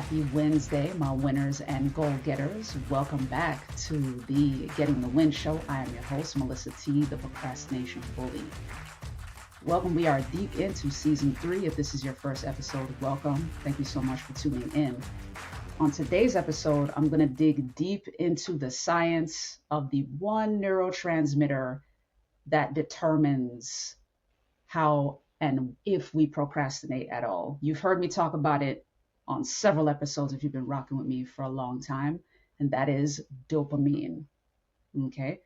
Happy Wednesday, my winners and goal getters. Welcome back to the Getting the Win show. I am your host, Mellissa T, the Procrastination Bully. Welcome. We are deep into season 3. If this is your first episode, welcome. Thank you so much for tuning in. On today's episode, I'm going to dig deep into the science of the one neurotransmitter that determines how and if we procrastinate at all. You've heard me talk about it on several episodes if you've been rocking with me for a long time, and that is dopamine. Okay,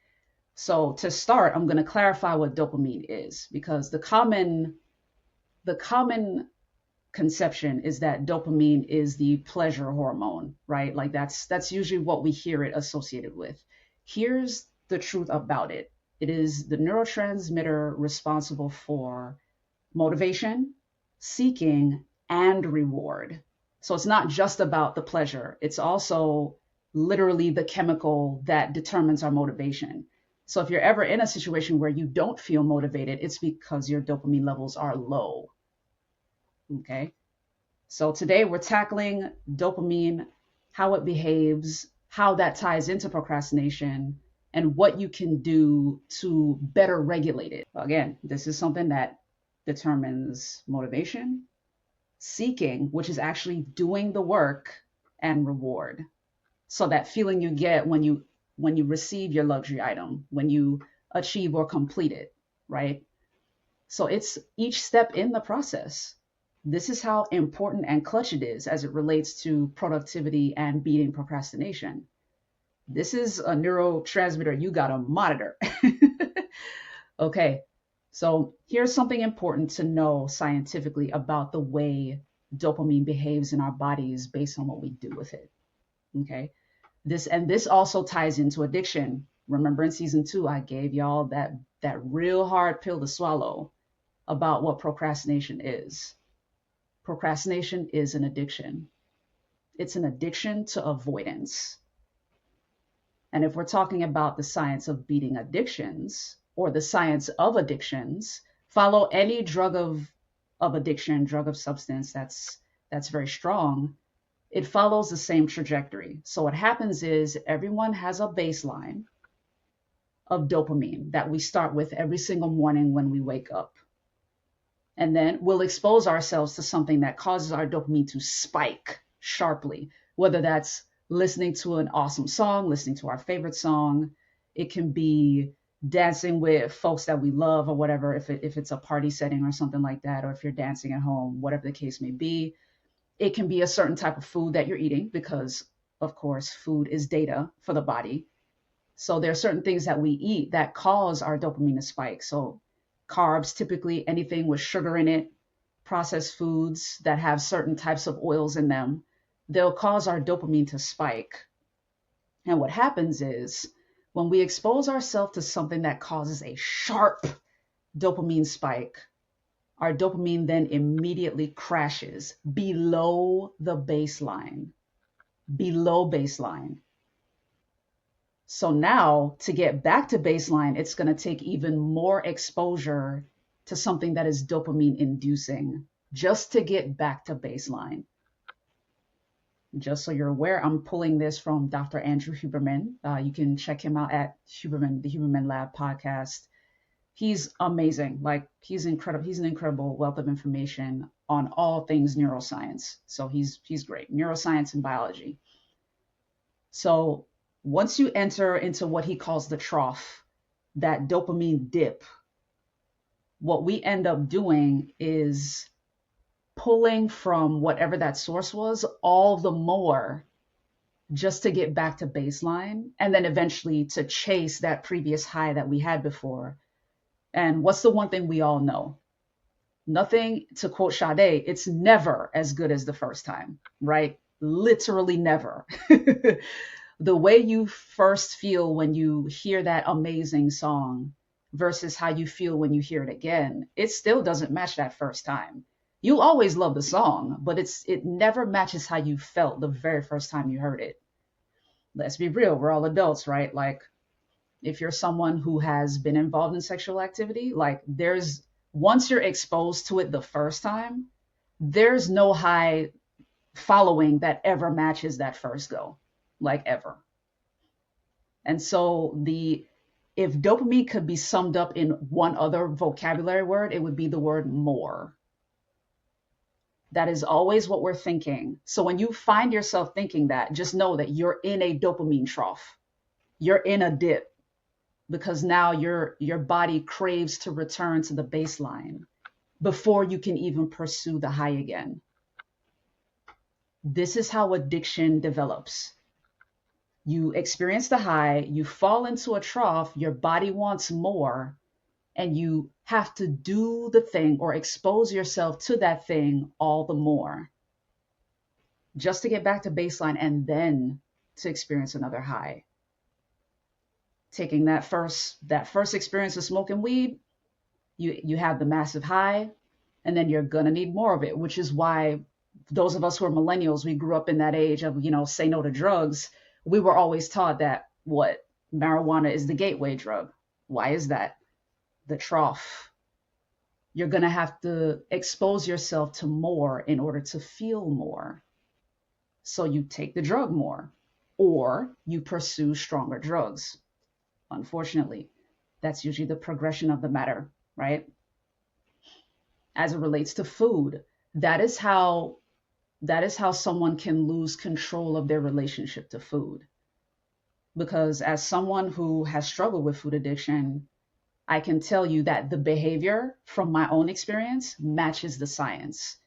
so to start, I'm going to clarify what dopamine is, because the common conception is that dopamine is the pleasure hormone, right? Like that's usually what we hear it associated with. Here's the truth about it. It is the neurotransmitter responsible for motivation, seeking, and reward. So it's not just about the pleasure. It's also literally the chemical that determines our motivation. So if you're ever in a situation where you don't feel motivated, it's because your dopamine levels are low. Okay. So today we're tackling dopamine, how it behaves, how that ties into procrastination, and what you can do to better regulate it. Again, this is something that determines motivation, seeking, which is actually doing the work, and reward. So that feeling you get when you receive your luxury item, when you achieve or complete it, right? So it's each step in the process. This is how important and clutch it is as it relates to productivity and beating procrastination. This is a neurotransmitter you gotta monitor. Okay, so here's something important to know scientifically about the way dopamine behaves in our bodies based on what we do with it. Okay, this also ties into addiction. Remember in season 2, I gave y'all that real hard pill to swallow about what procrastination is. Procrastination is an addiction. It's an addiction to avoidance. And if we're talking about the science of beating addictions, or the science of addictions, follow any drug of addiction, drug of substance that's very strong, it follows the same trajectory. So what happens is everyone has a baseline of dopamine that we start with every single morning when we wake up. And then we'll expose ourselves to something that causes our dopamine to spike sharply, whether that's listening to an awesome song, listening to our favorite song. It can be dancing with folks that we love or whatever, if it's a party setting or something like that, or if you're dancing at home, whatever the case may be. It can be a certain type of food that you're eating, because of course food is data for the body. So there are certain things that we eat that cause our dopamine to spike. So carbs, typically anything with sugar in it, processed foods that have certain types of oils in them, they'll cause our dopamine to spike. And what happens is when we expose ourselves to something that causes a sharp dopamine spike, our dopamine then immediately crashes below the baseline, below baseline. So now to get back to baseline, it's going to take even more exposure to something that is dopamine inducing just to get back to baseline. Just so you're aware, I'm pulling this from Dr. Andrew Huberman. You can check him out at Huberman, the Huberman Lab podcast. He's amazing. Like, he's incredible. He's an incredible wealth of information on all things neuroscience. So he's great. Neuroscience and biology. So once you enter into what he calls the trough, that dopamine dip, what we end up doing is pulling from whatever that source was all the more just to get back to baseline, and then eventually to chase that previous high that we had before. And what's the one thing we all know? Nothing, to quote Sade, it's never as good as the first time, right? Literally never. The way you first feel when you hear that amazing song versus how you feel when you hear it again, it still doesn't match that first time. You'll always love the song, but it never matches how you felt the very first time you heard it. Let's be real, we're all adults, right? Like, if you're someone who has been involved in sexual activity, like, once you're exposed to it the first time, there's no high following that ever matches that first go, like ever. And so if dopamine could be summed up in one other vocabulary word, it would be the word more. That is always what we're thinking. So when you find yourself thinking that, just know that you're in a dopamine trough. You're in a dip because now your body craves to return to the baseline before you can even pursue the high again. This is how addiction develops. You experience the high, you fall into a trough, your body wants more, and you have to do the thing or expose yourself to that thing all the more just to get back to baseline and then to experience another high. Taking that first experience of smoking weed, you have the massive high, and then you're gonna need more of it, which is why those of us who are millennials, we grew up in that age of, say no to drugs. We were always taught that marijuana is the gateway drug. Why is that? The trough. You're going to have to expose yourself to more in order to feel more. So you take the drug more, or you pursue stronger drugs. Unfortunately, that's usually the progression of the matter, right? As it relates to food, that is how someone can lose control of their relationship to food. Because as someone who has struggled with food addiction, I can tell you that the behavior from my own experience matches the science.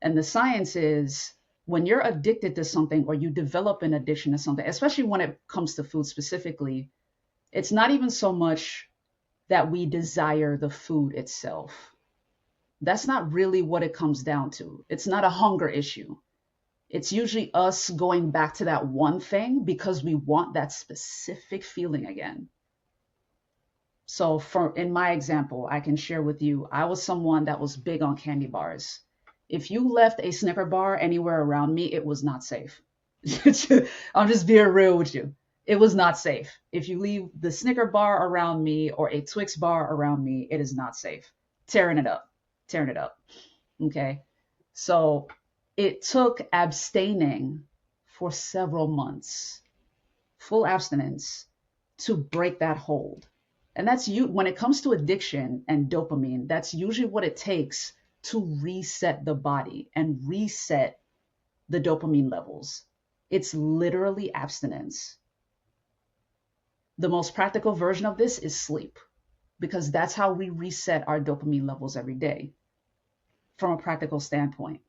And the science is when you're addicted to something or you develop an addiction to something, especially when it comes to food specifically, it's not even so much that we desire the food itself. That's not really what it comes down to. It's not a hunger issue. It's usually us going back to that one thing because we want that specific feeling again. So in my example, I can share with you, I was someone that was big on candy bars. If you left a Snicker bar anywhere around me, it was not safe. I'm just being real with you. It was not safe. If you leave the Snicker bar around me or a Twix bar around me, it is not safe. Tearing it up. Okay. So it took abstaining for several months, full abstinence, to break that hold. And that's when it comes to addiction and dopamine, that's usually what it takes to reset the body and reset the dopamine levels. It's literally abstinence. The most practical version of this is sleep, because that's how we reset our dopamine levels every day from a practical standpoint.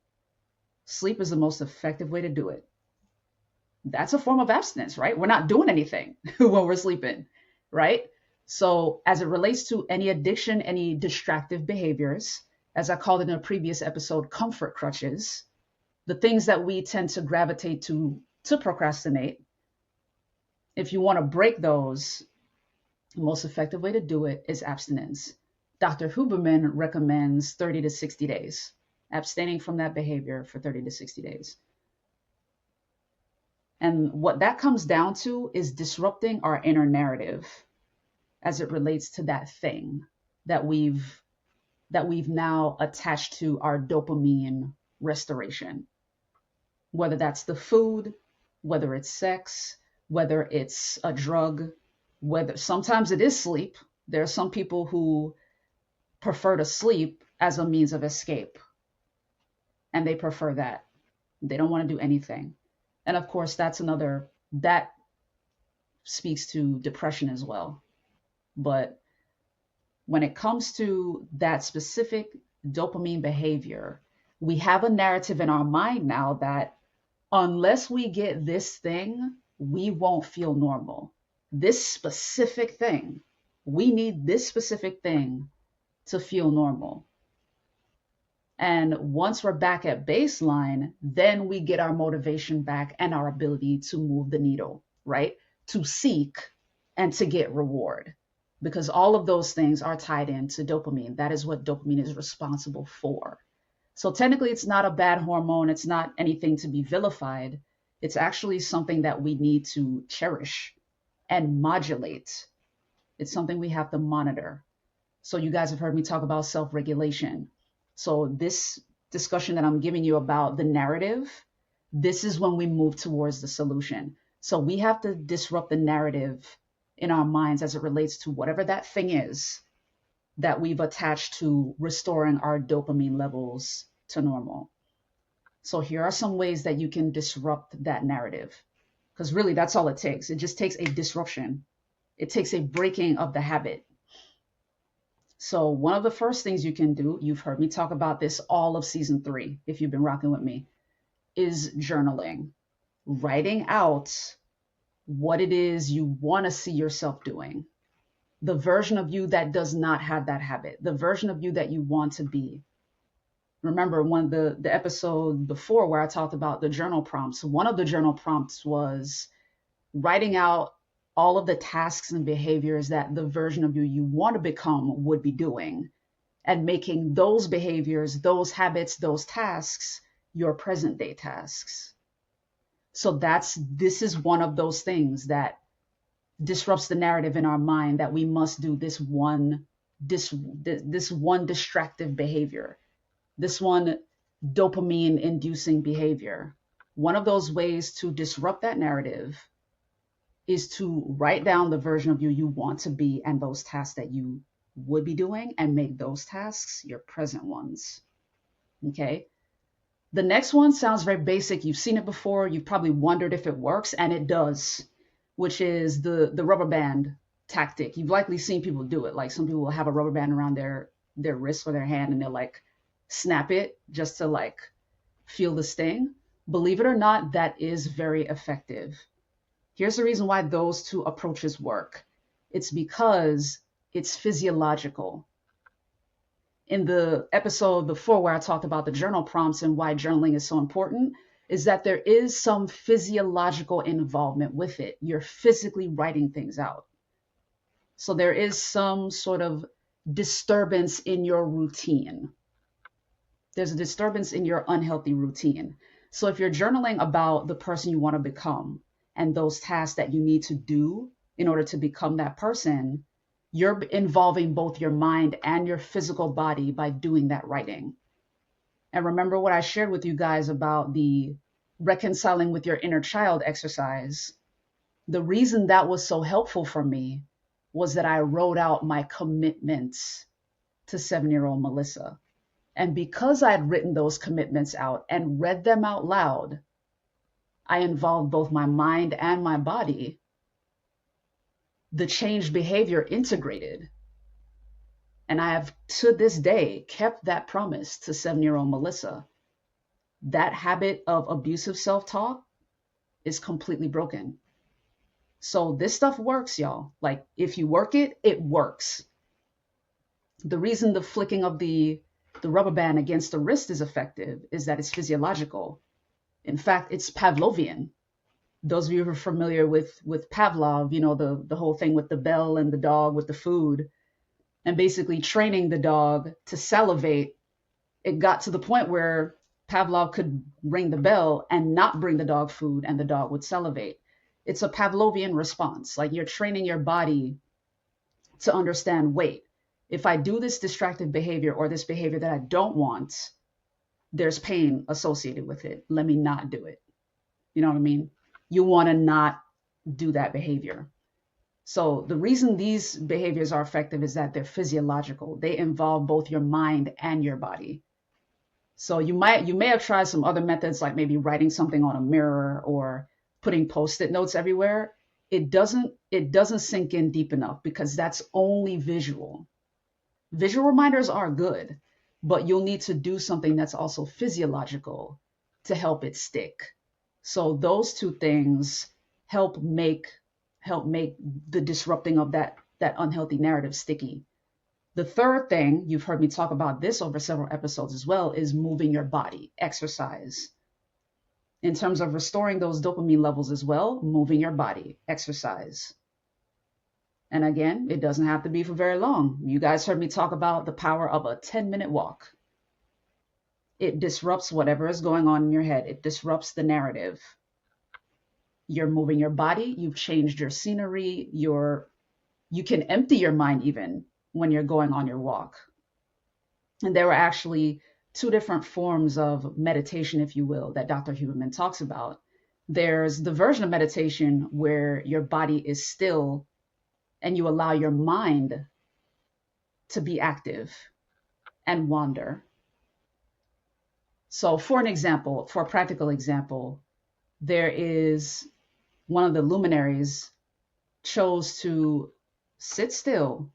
Sleep is the most effective way to do it. That's a form of abstinence, right? We're not doing anything when we're sleeping, right? So as it relates to any addiction, any distractive behaviors, as I called in a previous episode, comfort crutches, the things that we tend to gravitate to procrastinate, if you want to break those, the most effective way to do it is abstinence. Dr. Huberman recommends 30 to 60 days, abstaining from that behavior for 30 to 60 days. And what that comes down to is disrupting our inner narrative as it relates to that thing that we've now attached to our dopamine restoration. Whether that's the food, whether it's sex, whether it's a drug, whether sometimes it is sleep. There are some people who prefer to sleep as a means of escape, and they prefer that. They don't want to do anything. And of course, that speaks to depression as well. But when it comes to that specific dopamine behavior, we have a narrative in our mind now that unless we get this thing, we won't feel normal. This specific thing, we need this specific thing to feel normal. And once we're back at baseline, then we get our motivation back and our ability to move the needle, right? To seek and to get reward. Because all of those things are tied into dopamine. That is what dopamine is responsible for. So technically, it's not a bad hormone. It's not anything to be vilified. It's actually something that we need to cherish and modulate. It's something we have to monitor. So you guys have heard me talk about self-regulation. So this discussion that I'm giving you about the narrative this is when we move towards the solution. So we have to disrupt the narrative in our minds as it relates to whatever that thing is that we've attached to restoring our dopamine levels to normal. So here are some ways that you can disrupt that narrative. Because really, that's all it takes. It just takes a disruption. It takes a breaking of the habit. So one of the first things you can do, you've heard me talk about this all of season 3, if you've been rocking with me, is journaling. Writing out what it is you want to see yourself doing. The version of you that does not have that habit. The version of you that you want to be. Remember the episode before where I talked about the journal prompts, one of the journal prompts was writing out all of the tasks and behaviors that the version of you want to become would be doing, and making those behaviors, those habits, those tasks your present day tasks. So this is one of those things that disrupts the narrative in our mind that we must do this one distractive behavior, this one dopamine inducing behavior. One of those ways to disrupt that narrative is to write down the version of you want to be and those tasks that you would be doing, and make those tasks your present ones. Okay. The next one sounds very basic. You've seen it before. You've probably wondered if it works, and it does, which is the rubber band tactic. You've likely seen people do it. Like some people will have a rubber band around their wrist or their hand, and they'll like snap it just to like feel the sting. Believe it or not, that is very effective. Here's the reason why those two approaches work. It's because it's physiological. In the episode before where I talked about the journal prompts and why journaling is so important, is that there is some physiological involvement with it. You're physically writing things out. So there is some sort of disturbance in your routine. There's a disturbance in your unhealthy routine. So if you're journaling about the person you want to become and those tasks that you need to do in order to become that person, you're involving both your mind and your physical body by doing that writing. And remember what I shared with you guys about the reconciling with your inner child exercise. The reason that was so helpful for me was that I wrote out my commitments to 7-year-old Mellissa. And because I had written those commitments out and read them out loud, I involved both my mind and my body. The changed behavior integrated. And I have to this day kept that promise to 7-year-old Mellissa. That habit of abusive self-talk is completely broken. So this stuff works, y'all. Like if you work it, it works. The reason the flicking of the rubber band against the wrist is effective is that it's physiological. In fact, it's Pavlovian. Those of you who are familiar with Pavlov, you know, the whole thing with the bell and the dog with the food, and basically training the dog to salivate. It got to the point where Pavlov could ring the bell and not bring the dog food, and the dog would salivate. It's a Pavlovian response. Like you're training your body to understand, wait, if I do this distracted behavior or this behavior that I don't want, there's pain associated with it. Let me not do it. You know what I mean? You want to not do that behavior. So the reason these behaviors are effective is that they're physiological. They involve both your mind and your body. So you may have tried some other methods, like maybe writing something on a mirror or putting post-it notes everywhere. It doesn't sink in deep enough because that's only visual. Visual reminders are good, but you'll need to do something that's also physiological to help it stick. So those two things help make the disrupting of that unhealthy narrative sticky. The third thing, you've heard me talk about this over several episodes as well, is moving your body, exercise. In terms of restoring those dopamine levels as well, moving your body, exercise. And again, it doesn't have to be for very long. You guys heard me talk about the power of a 10-minute walk. It disrupts whatever is going on in your head. It disrupts the narrative. You're moving your body. You've changed your scenery. You can empty your mind even when you're going on your walk. And there were actually two different forms of meditation, if you will, that Dr. Huberman talks about. There's the version of meditation where your body is still and you allow your mind to be active and wander. So for an example, for a practical example, there is one of the luminaries chose to sit still,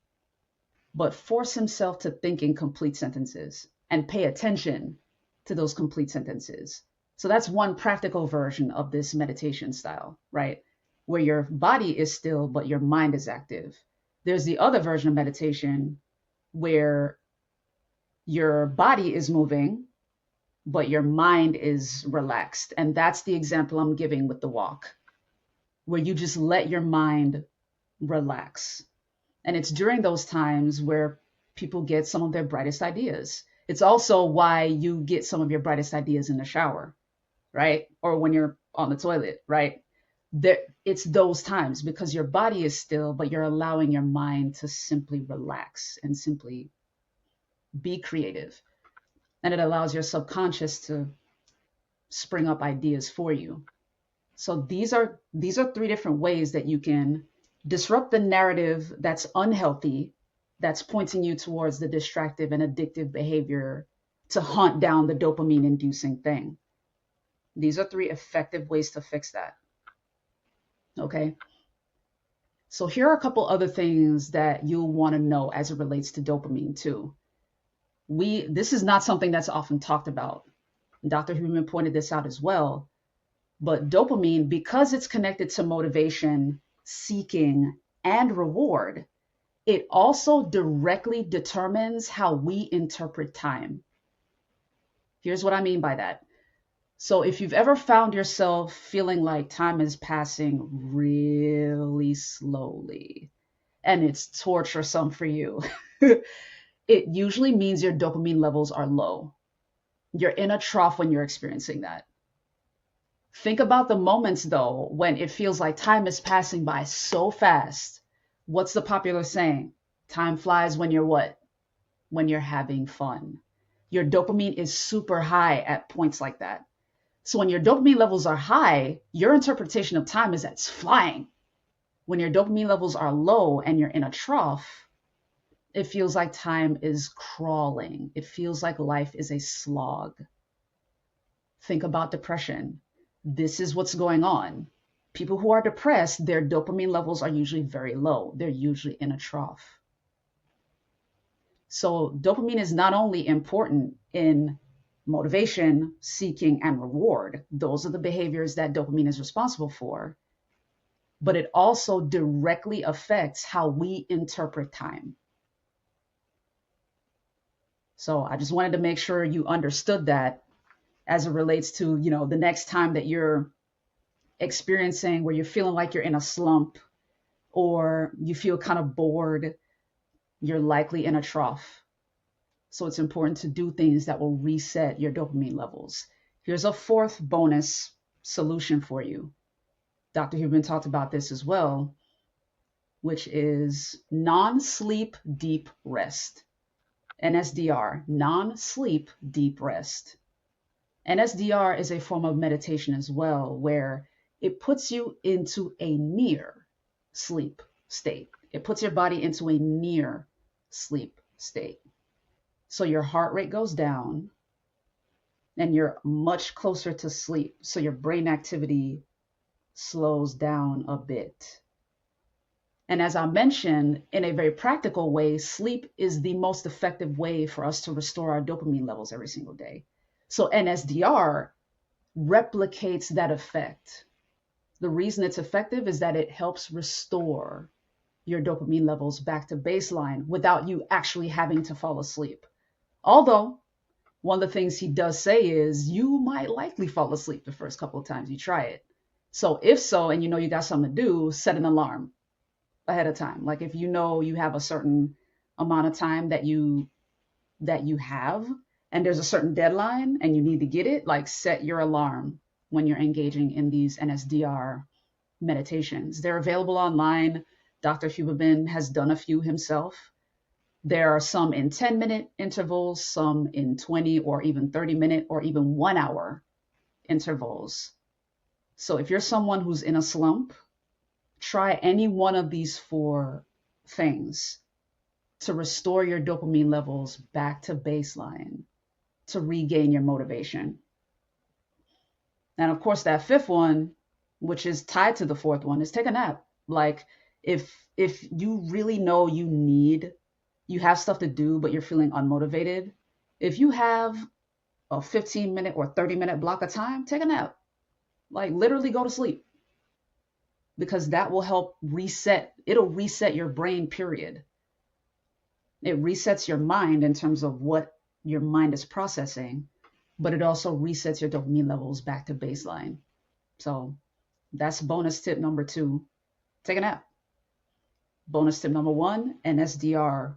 but force himself to think in complete sentences and pay attention to those complete sentences. So that's one practical version of this meditation style, right? Where your body is still, but your mind is active. There's the other version of meditation where your body is moving, but your mind is relaxed. And that's the example I'm giving with the walk, where you just let your mind relax. And it's during those times where people get some of their brightest ideas. It's also why you get some of your brightest ideas in the shower, right? Or when you're on the toilet, right? It's those times because your body is still, but you're allowing your mind to simply relax and simply be creative. And it allows your subconscious to spring up ideas for you. So these are three different ways that you can disrupt the narrative that's unhealthy, that's pointing you towards the distractive and addictive behavior to hunt down the dopamine inducing thing. These are three effective ways to fix that. Okay. So here are a couple other things that you'll want to know as it relates to dopamine too. This is not something that's often talked about. Dr. Huberman pointed this out as well. But dopamine, because it's connected to motivation, seeking, and reward, it also directly determines how we interpret time. Here's what I mean by that. So if you've ever found yourself feeling like time is passing really slowly and it's torturesome for you, it usually means your dopamine levels are low. You're in a trough when you're experiencing that. Think about the moments, though, when it feels like time is passing by so fast. What's the popular saying? Time flies when you're what? When you're having fun. Your dopamine is super high at points like that. So when your dopamine levels are high, your interpretation of time is that it's flying. When your dopamine levels are low and you're in a trough, it feels like time is crawling. It feels like life is a slog. Think about depression. This is what's going on. People who are depressed, their dopamine levels are usually very low. They're usually in a trough. So dopamine is not only important in motivation, seeking, and reward. Those are the behaviors that dopamine is responsible for. But it also directly affects how we interpret time. So I just wanted to make sure you understood that as it relates to, the next time that you're experiencing where you're feeling like you're in a slump or you feel kind of bored, you're likely in a trough. So it's important to do things that will reset your dopamine levels. Here's a fourth bonus solution for you. Dr. Huberman talked about this as well, which is non-sleep deep rest. NSDR, non-sleep deep rest. NSDR is a form of meditation as well, where it puts you into a near sleep state. It puts your body into a near sleep state. So your heart rate goes down and you're much closer to sleep. So your brain activity slows down a bit. And as I mentioned, in a very practical way, sleep is the most effective way for us to restore our dopamine levels every single day. So NSDR replicates that effect. The reason it's effective is that it helps restore your dopamine levels back to baseline without you actually having to fall asleep. Although, one of the things he does say is you might likely fall asleep the first couple of times you try it. So if so, and you got something to do, set an alarm ahead of time. Like if you have a certain amount of time that you have, and there's a certain deadline and you need to get it, like set your alarm when you're engaging in these NSDR meditations. They're available online. Dr. Huberman has done a few himself. There are some in 10-minute intervals, some in 20 or even 30-minute or even 1 hour intervals. So if you're someone who's in a slump, try any one of these four things to restore your dopamine levels back to baseline, to regain your motivation. And of course, that fifth one, which is tied to the fourth one, is take a nap. Like if you really know you have stuff to do, but you're feeling unmotivated, if you have a 15-minute or 30-minute block of time, take a nap. Like literally go to sleep, because that will help reset. It'll reset your brain, period. It resets your mind in terms of what your mind is processing, but it also resets your dopamine levels back to baseline. So that's bonus tip number 2. Take a nap. Bonus tip number 1, NSDR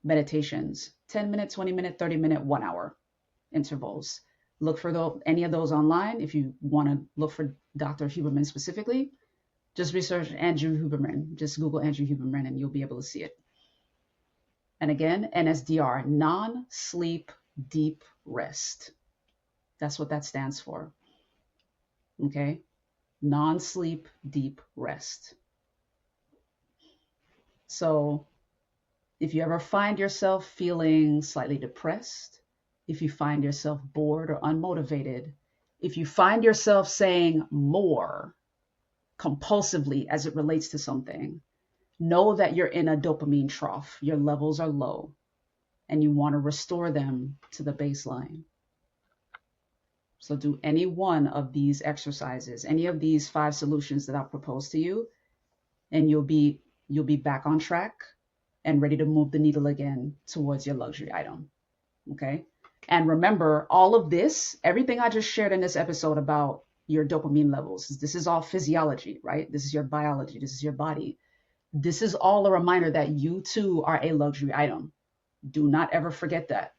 meditations. 10-minute, 20-minute, 30-minute, 1 hour intervals. Look for any of those online. If you want to look for Dr. Huberman specifically, just research Andrew Huberman. Just Google Andrew Huberman and you'll be able to see it. And again, NSDR, non-sleep deep rest. That's what that stands for. Okay? Non-sleep deep rest. So if you ever find yourself feeling slightly depressed, if you find yourself bored or unmotivated, if you find yourself saying more compulsively as it relates to something, know that you're in a dopamine trough. Your levels are low and you want to restore them to the baseline. So do any one of these exercises, any of these 5 solutions that I'll propose to you, and you'll be back on track and ready to move the needle again towards your luxury item. Okay? And remember, all of this, everything I just shared in this episode about your dopamine levels, this is all physiology, right? This is your biology. This is your body. This is all a reminder that you too are a luxury item. Do not ever forget that.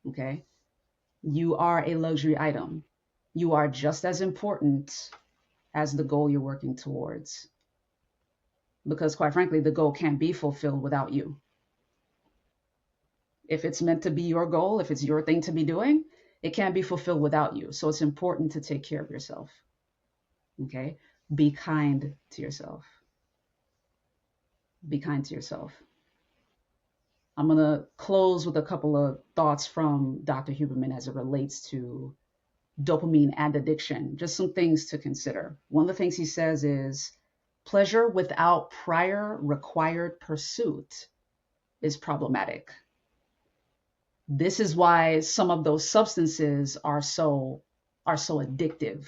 Okay? You are a luxury item. You are just as important as the goal you're working towards. Because quite frankly, the goal can't be fulfilled without you. If it's meant to be your goal, if it's your thing to be doing, it can't be fulfilled without you. So it's important to take care of yourself. Okay? Be kind to yourself. Be kind to yourself. I'm going to close with a couple of thoughts from Dr. Huberman as it relates to dopamine and addiction. Just some things to consider. One of the things he says is pleasure without prior required pursuit is problematic. This is why some of those substances are so addictive,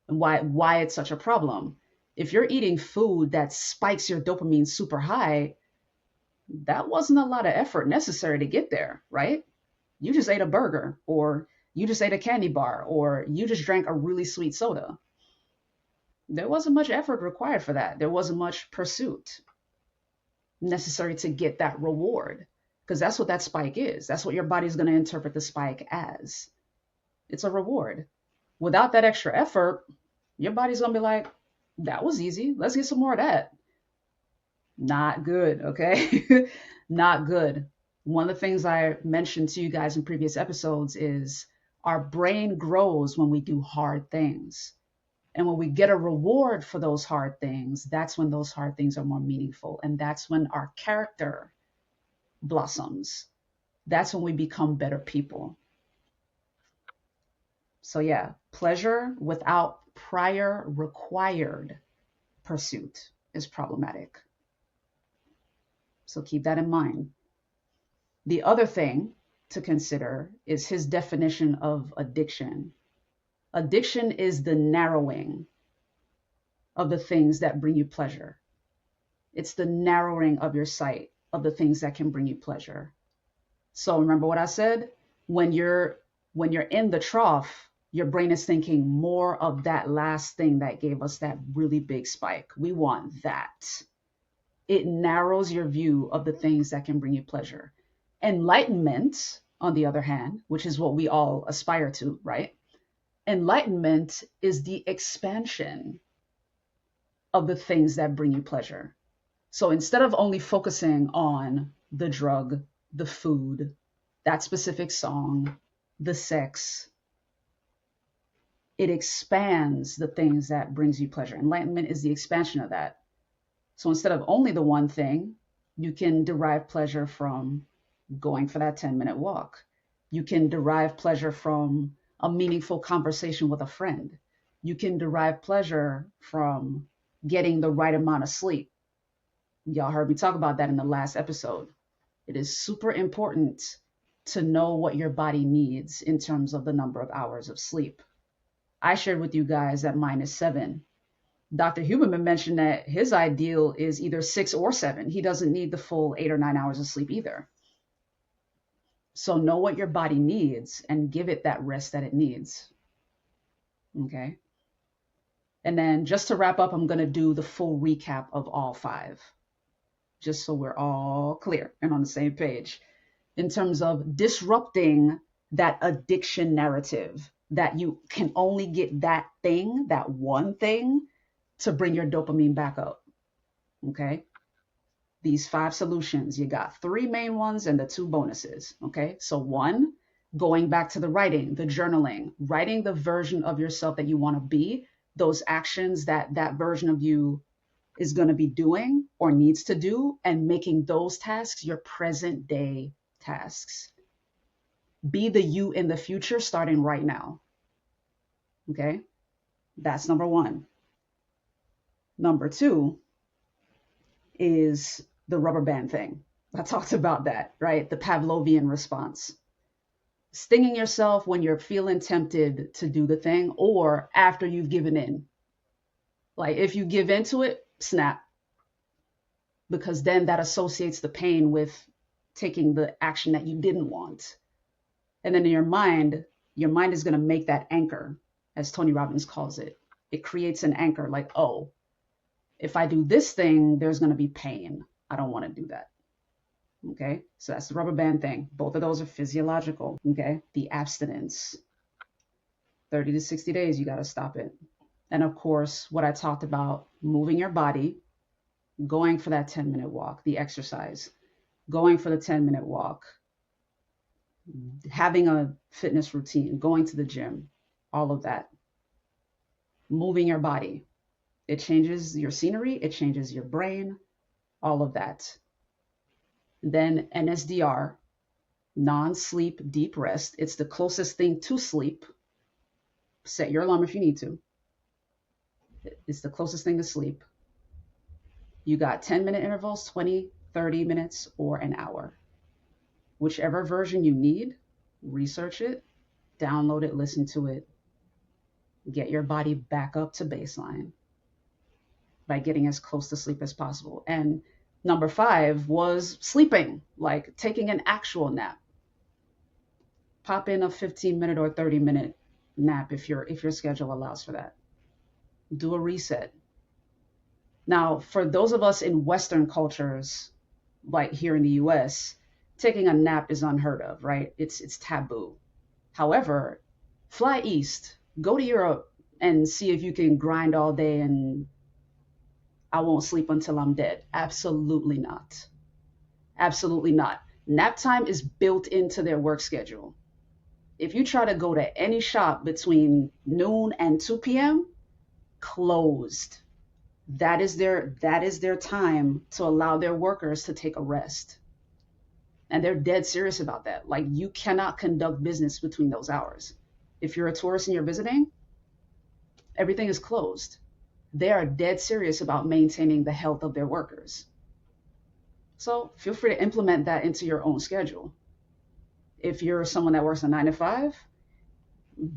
and why it's such a problem. If you're eating food that spikes your dopamine super high, that wasn't a lot of effort necessary to get there, right? You just ate a burger, or you just ate a candy bar, or you just drank a really sweet soda. There wasn't much effort required for that. There wasn't much pursuit necessary to get that reward, because that's what that spike is. That's what your body's going to interpret the spike as. It's a reward. Without that extra effort, your body's going to be like, that was easy. Let's get some more of that. Not good, okay? Not good. One of the things I mentioned to you guys in previous episodes is our brain grows when we do hard things. And when we get a reward for those hard things, that's when those hard things are more meaningful. And that's when our character blossoms. That's when we become better people. So yeah, pleasure without prior required pursuit is problematic. So keep that in mind. The other thing to consider is his definition of addiction. Addiction is the narrowing of the things that bring you pleasure. It's the narrowing of your sight of the things that can bring you pleasure. So remember what I said? When you're in the trough, your brain is thinking more of that last thing that gave us that really big spike. We want that. It narrows your view of the things that can bring you pleasure. Enlightenment, on the other hand, which is what we all aspire to, right? Enlightenment is the expansion of the things that bring you pleasure. So instead of only focusing on the drug the food, that specific song, the sex. It expands the things that brings you pleasure. Enlightenment is the expansion of that. So instead of only the one thing, you can derive pleasure from going for that 10-minute walk. You can derive pleasure from a meaningful conversation with a friend. You can derive pleasure from getting the right amount of sleep. Y'all heard me talk about that in the last episode. It is super important to know what your body needs in terms of the number of hours of sleep. I shared with you guys that mine is 7. Dr. Huberman mentioned that his ideal is either 6 or 7. He doesn't need the full 8 or 9 hours of sleep either. So know what your body needs and give it that rest that it needs. Okay. And then just to wrap up, I'm going to do the full recap of all 5, just so we're all clear and on the same page in terms of disrupting that addiction narrative that you can only get that thing, that one thing, to bring your dopamine back up. Okay. These 5 solutions, you got 3 main ones and the 2 bonuses. Okay. So 1, going back to the writing, the journaling, writing the version of yourself that you want to be, those actions that that version of you is going to be doing or needs to do, and making those tasks your present day tasks. Be the you in the future starting right now. Okay. That's number 1. Number 2 is the rubber band thing. I talked about that, right? The Pavlovian response. Stinging yourself when you're feeling tempted to do the thing or after you've given in. Like if you give into it, snap. Because then that associates the pain with taking the action that you didn't want. And then in your mind is going to make that anchor, as Tony Robbins calls it. It creates an anchor like, oh, if I do this thing, there's going to be pain. I don't want to do that. Okay. So that's the rubber band thing. Both of those are physiological. Okay. The abstinence, 30 to 60 days, you got to stop it. And of course, what I talked about, moving your body, going for that 10-minute walk, the exercise, going for the 10-minute walk, having a fitness routine, going to the gym, all of that. Moving your body. It changes your scenery. It changes your brain, all of that. Then NSDR, non-sleep deep rest. It's the closest thing to sleep. Set your alarm if you need to. It's the closest thing to sleep. You got 10-minute intervals, 20, 30 minutes, or an hour. Whichever version you need, research it, download it, listen to it. Get your body back up to baseline by getting as close to sleep as possible. And number 5 was sleeping, like taking an actual nap. Pop in a 15-minute or 30-minute nap if your schedule allows for that. Do a reset. Now, for those of us in Western cultures, like here in the US, taking a nap is unheard of, right? It's taboo. However, fly east, go to Europe and see if you can grind all day and I won't sleep until I'm dead. Absolutely not. Absolutely not. Nap time is built into their work schedule. If you try to go to any shop between noon and 2 p.m., closed. That is their time to allow their workers to take a rest. And they're dead serious about that. Like, you cannot conduct business between those hours. If you're a tourist and you're visiting, everything is closed. They are dead serious about maintaining the health of their workers. So feel free to implement that into your own schedule. If you're someone that works a 9 to 5,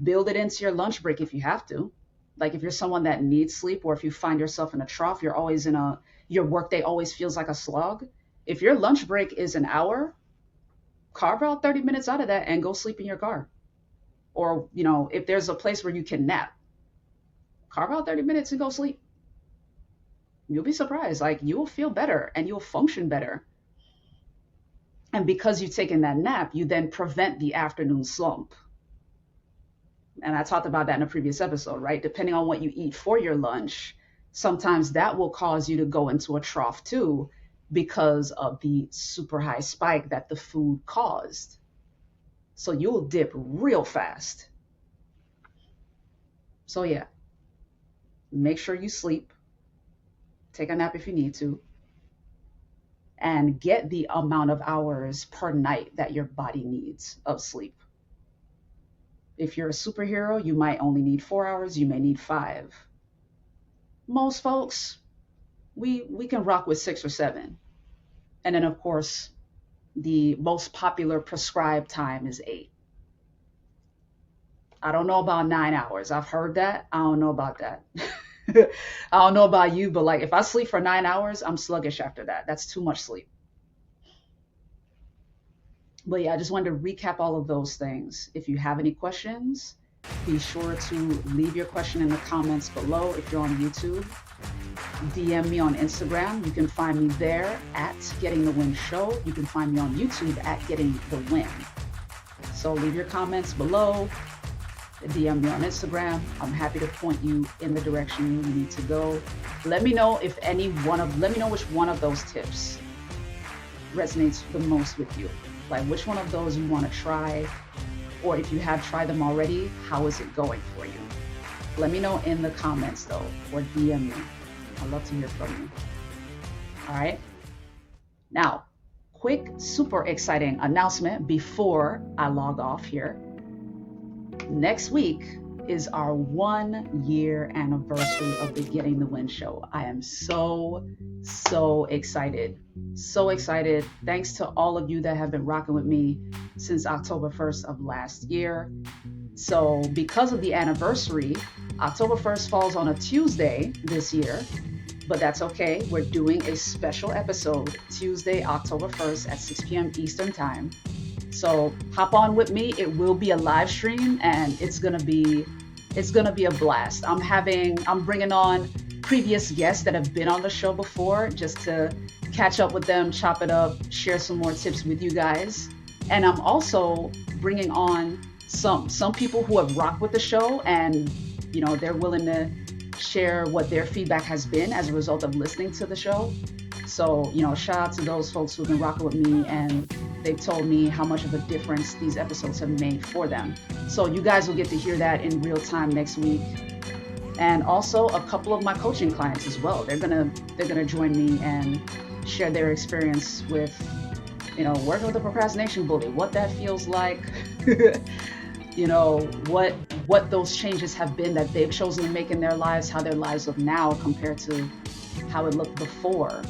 build it into your lunch break if you have to. Like if you're someone that needs sleep, or if you find yourself in a trough, you're always your workday always feels like a slog. If your lunch break is an hour, carve out 30 minutes out of that and go sleep in your car. Or, if there's a place where you can nap, carve out 30 minutes and go sleep. You'll be surprised. Like, you will feel better and you'll function better. And because you've taken that nap, you then prevent the afternoon slump. And I talked about that in a previous episode, right? Depending on what you eat for your lunch, sometimes that will cause you to go into a trough too, because of the super high spike that the food caused. So you'll dip real fast. So yeah, make sure you sleep, take a nap if you need to, and get the amount of hours per night that your body needs of sleep. If you're a superhero, you might only need 4 hours, you may need 5. Most folks, we can rock with 6 or 7. And then of course, the most popular prescribed time is 8. I don't know about 9 hours. I've heard that. I don't know about that. I don't know about you, but like if I sleep for 9 hours, I'm sluggish after that. That's too much sleep. But yeah, I just wanted to recap all of those things. If you have any questions, be sure to leave your question in the comments below. If you're on YouTube, DM me on Instagram. You can find me there at Getting the Win Show. You can find me on YouTube at Getting the Win. So leave your comments below. DM me on Instagram. I'm happy to point you in the direction you need to go. Let me know if let me know which one of those tips resonates the most with you. Like which one of those you want to try, or if you have tried them already, how is it going for you? Let me know in the comments though, or DM me. I'd love to hear from you. All right. Now, quick, super exciting announcement before I log off here. Next week is our 1-year anniversary of the Getting the Win Show. I am so excited. So excited. Thanks to all of you that have been rocking with me since October 1st of last year. So because of the anniversary, October 1st falls on a Tuesday this year, but that's okay. We're doing a special episode Tuesday, October 1st at 6 p.m. Eastern Time. So hop on with me. It will be a live stream and it's gonna be a blast. I'm bringing on previous guests that have been on the show before just to catch up with them, chop it up, share some more tips with you guys. And I'm also bringing on some people who have rocked with the show and they're willing to share what their feedback has been as a result of listening to the show. So, shout out to those folks who've been rocking with me and they've told me how much of a difference these episodes have made for them. So you guys will get to hear that in real time next week. And also a couple of my coaching clients as well. They're gonna join me and share their experience with, working with the procrastination bully, what that feels like, what those changes have been that they've chosen to make in their lives, how their lives look now compared to how it looked before.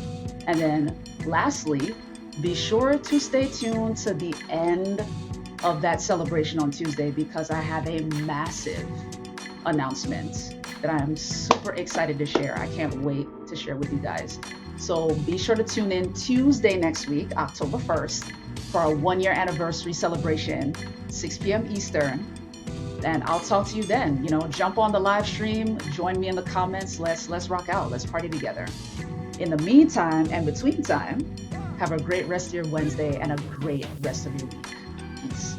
And then lastly, be sure to stay tuned to the end of that celebration on Tuesday because I have a massive announcement that I am super excited to share. I can't wait to share with you guys. So be sure to tune in Tuesday next week, October 1st, for our 1-year anniversary celebration, 6 p.m. Eastern. And I'll talk to you then. Jump on the live stream, join me in the comments. Let's rock out. Let's party together. In the meantime and between time, have a great rest of your Wednesday and a great rest of your week. Peace.